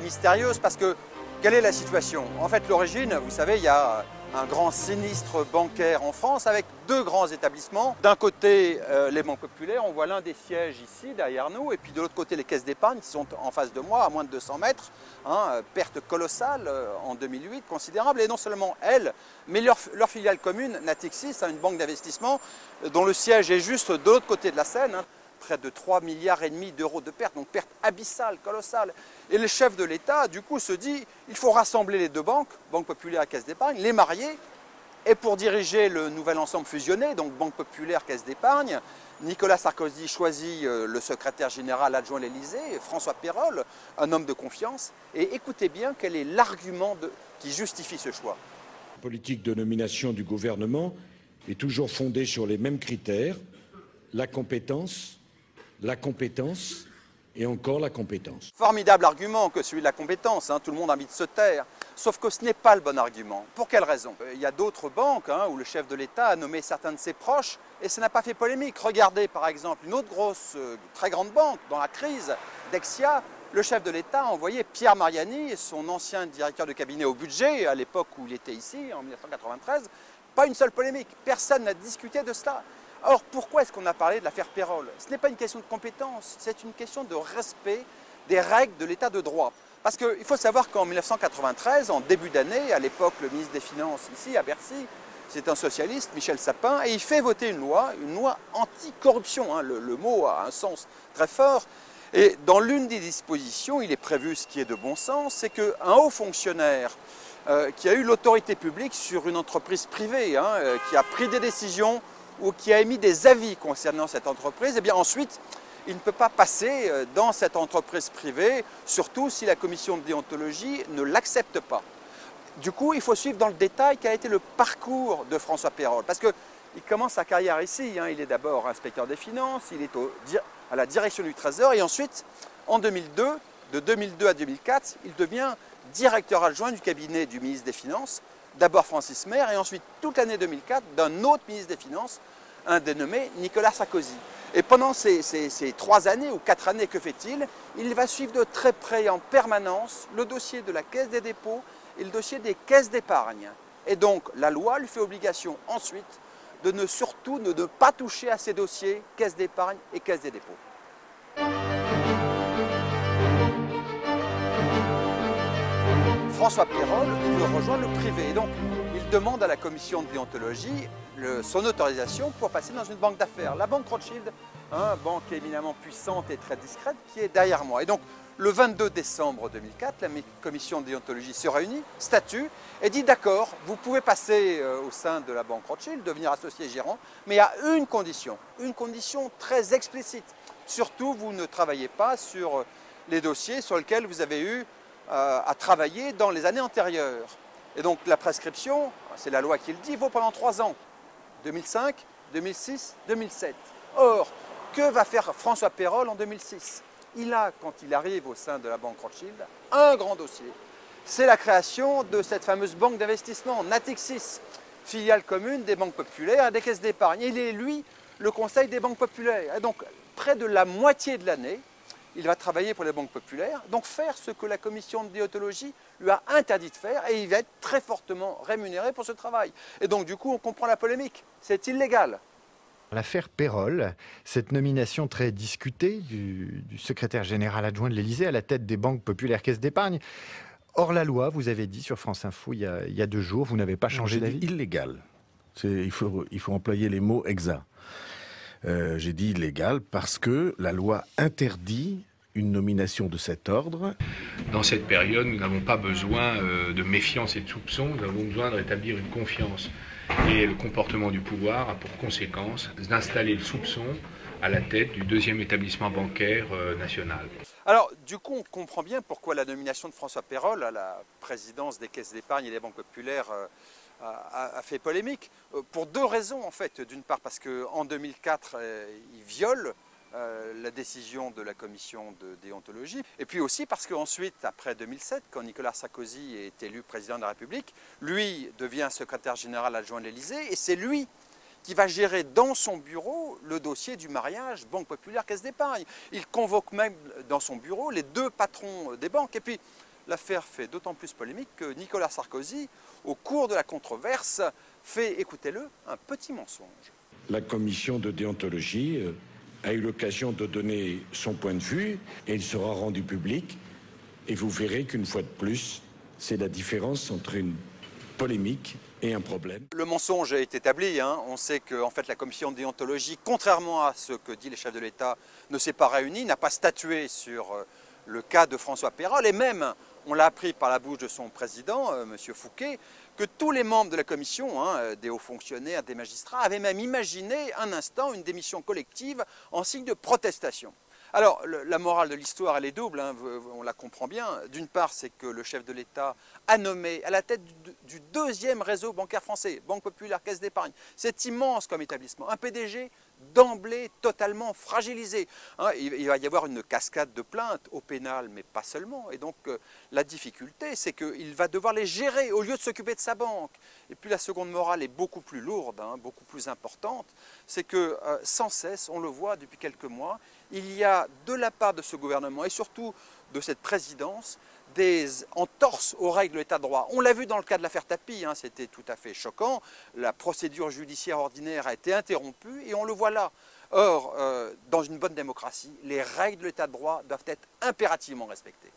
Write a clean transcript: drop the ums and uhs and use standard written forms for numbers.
mystérieuse parce que quelle est la situation? En fait, l'origine, vous savez, il y a un grand sinistre bancaire en France avec deux grands établissements. D'un côté, les banques populaires, on voit l'un des sièges ici derrière nous, et puis de l'autre côté, les caisses d'épargne qui sont en face de moi, à moins de 200 mètres. Perte colossale en 2008, considérable. Et non seulement elles, mais leur filiale commune, Natixis, une banque d'investissement dont le siège est juste de l'autre côté de la Seine. Près de 3,5 milliards d'euros de pertes, donc perte abyssale, colossale. Et le chef de l'État, du coup, se dit, il faut rassembler les deux banques, Banque Populaire et Caisse d'Épargne, les marier, et pour diriger le nouvel ensemble fusionné, donc Banque Populaire, Caisse d'Épargne, Nicolas Sarkozy choisit le secrétaire général adjoint à l'Élysée, François Pérolle, un homme de confiance. Et écoutez bien quel est l'argument qui justifie ce choix. La politique de nomination du gouvernement est toujours fondée sur les mêmes critères, la compétence et encore la compétence. Formidable argument que celui de la compétence, tout le monde a envie de se taire. Sauf que ce n'est pas le bon argument. Pour quelle raison? Il y a d'autres banques où le chef de l'État a nommé certains de ses proches et ça n'a pas fait polémique. Regardez par exemple une autre grosse, très grande banque dans la crise, Dexia. Le chef de l'État a envoyé Pierre Mariani, son ancien directeur de cabinet au budget, à l'époque où il était ici, en 1993. Pas une seule polémique, personne n'a discuté de cela. Or, pourquoi est-ce qu'on a parlé de l'affaire Pérolle? Ce n'est pas une question de compétence, c'est une question de respect des règles de l'état de droit. Parce qu'il faut savoir qu'en 1993, en début d'année, à l'époque, le ministre des Finances, ici, à Bercy, c'est un socialiste, Michel Sapin, et il fait voter une loi anti-corruption. Le mot a un sens très fort. Et dans l'une des dispositions, il est prévu ce qui est de bon sens, c'est qu'un haut fonctionnaire qui a eu l'autorité publique sur une entreprise privée, qui a pris des décisions ou qui a émis des avis concernant cette entreprise, et bien ensuite, il ne peut pas passer dans cette entreprise privée, surtout si la commission de déontologie ne l'accepte pas. Du coup, il faut suivre dans le détail quel a été le parcours de François Pérolle, parce qu'il commence sa carrière ici, il est d'abord inspecteur des finances, il est à la direction du Trésor, et ensuite, en 2002, de 2002 à 2004, il devient directeur adjoint du cabinet du ministre des Finances, d'abord Francis Maire, et ensuite toute l'année 2004 d'un autre ministre des Finances, un dénommé Nicolas Sarkozy. Et pendant ces 3 années ou 4 années, que fait-il? Il va suivre de très près en permanence le dossier de la Caisse des dépôts et le dossier des caisses d'épargne. Et donc la loi lui fait obligation ensuite de surtout ne pas toucher à ces dossiers Caisse d'épargne et Caisse des dépôts. François Pérolle veut rejoindre le privé. Et donc, il demande à la commission de déontologie son autorisation pour passer dans une banque d'affaires. La banque Rothschild, banque éminemment puissante et très discrète, qui est derrière moi. Et donc, le 22 décembre 2004, la commission de déontologie se réunit, statue, et dit d'accord, vous pouvez passer au sein de la banque Rothschild, devenir associé gérant, mais à une condition très explicite. Surtout, vous ne travaillez pas sur les dossiers sur lesquels vous avez eu à travailler dans les années antérieures. Et donc la prescription, c'est la loi qui le dit, vaut pendant 3 ans, 2005, 2006, 2007. Or, que va faire François Pérolle en 2006? Il a, quand il arrive au sein de la banque Rothschild, un grand dossier. C'est la création de cette fameuse banque d'investissement, Natixis, filiale commune des banques populaires et des caisses d'épargne. Il est, lui, le conseil des banques populaires. Et donc, près de la moitié de l'année, il va travailler pour les banques populaires, donc faire ce que la commission de déontologie lui a interdit de faire, et il va être très fortement rémunéré pour ce travail. Et donc du coup, on comprend la polémique, c'est illégal. L'affaire Pérolle, cette nomination très discutée du secrétaire général adjoint de l'Élysée à la tête des banques populaires caisses d'épargne, hors la loi, vous avez dit sur France Info il y a 2 jours, vous n'avez pas changé d'avis? Illégal, il faut employer les mots exacts. J'ai dit illégal parce que la loi interdit une nomination de cet ordre. Dans cette période, nous n'avons pas besoin de méfiance et de soupçon, nous avons besoin de rétablir une confiance. Et le comportement du pouvoir a pour conséquence d'installer le soupçon à la tête du 2e établissement bancaire national. Alors, du coup, on comprend bien pourquoi la nomination de François Pérolle à la présidence des caisses d'épargne et des banques populaires a fait polémique, pour 2 raisons en fait. D'une part parce qu'en 2004, il viole la décision de la commission de déontologie, et puis aussi parce qu'ensuite, après 2007, quand Nicolas Sarkozy est élu président de la République, lui devient secrétaire général adjoint de l'Élysée, et c'est lui qui va gérer dans son bureau le dossier du mariage Banque Populaire Caisse d'Épargne. Il convoque même dans son bureau les 2 patrons des banques. Et puis, l'affaire fait d'autant plus polémique que Nicolas Sarkozy, au cours de la controverse, fait, écoutez-le, un petit mensonge. La commission de déontologie a eu l'occasion de donner son point de vue et il sera rendu public. Et vous verrez qu'une fois de plus, c'est la différence entre une polémique et un problème. Le mensonge est établi, hein. On sait que en fait, la commission de déontologie, contrairement à ce que disent les chefs de l'État, ne s'est pas réunie, n'a pas statué sur le cas de François Pérolle, et même, on l'a appris par la bouche de son président, M. Fouquet, que tous les membres de la commission, hein, des hauts fonctionnaires, des magistrats, avaient même imaginé un instant une démission collective en signe de protestation. Alors, la morale de l'histoire, elle est double, hein, on la comprend bien. D'une part, c'est que le chef de l'État a nommé à la tête du deuxième réseau bancaire français, Banque Populaire, Caisse d'Épargne. C'est immense comme établissement. Un PDG d'emblée totalement fragilisé. Hein, il va y avoir une cascade de plaintes au pénal, mais pas seulement. Et donc, la difficulté, c'est qu'il va devoir les gérer au lieu de s'occuper de sa banque. Et puis, la seconde morale est beaucoup plus lourde, hein, beaucoup plus importante. C'est que, sans cesse, on le voit depuis quelques mois, il y a de la part de ce gouvernement et surtout de cette présidence des entorses aux règles de l'état de droit. On l'a vu dans le cas de l'affaire Tapie, hein, c'était tout à fait choquant. La procédure judiciaire ordinaire a été interrompue et on le voit là. Or, dans une bonne démocratie, les règles de l'état de droit doivent être impérativement respectées.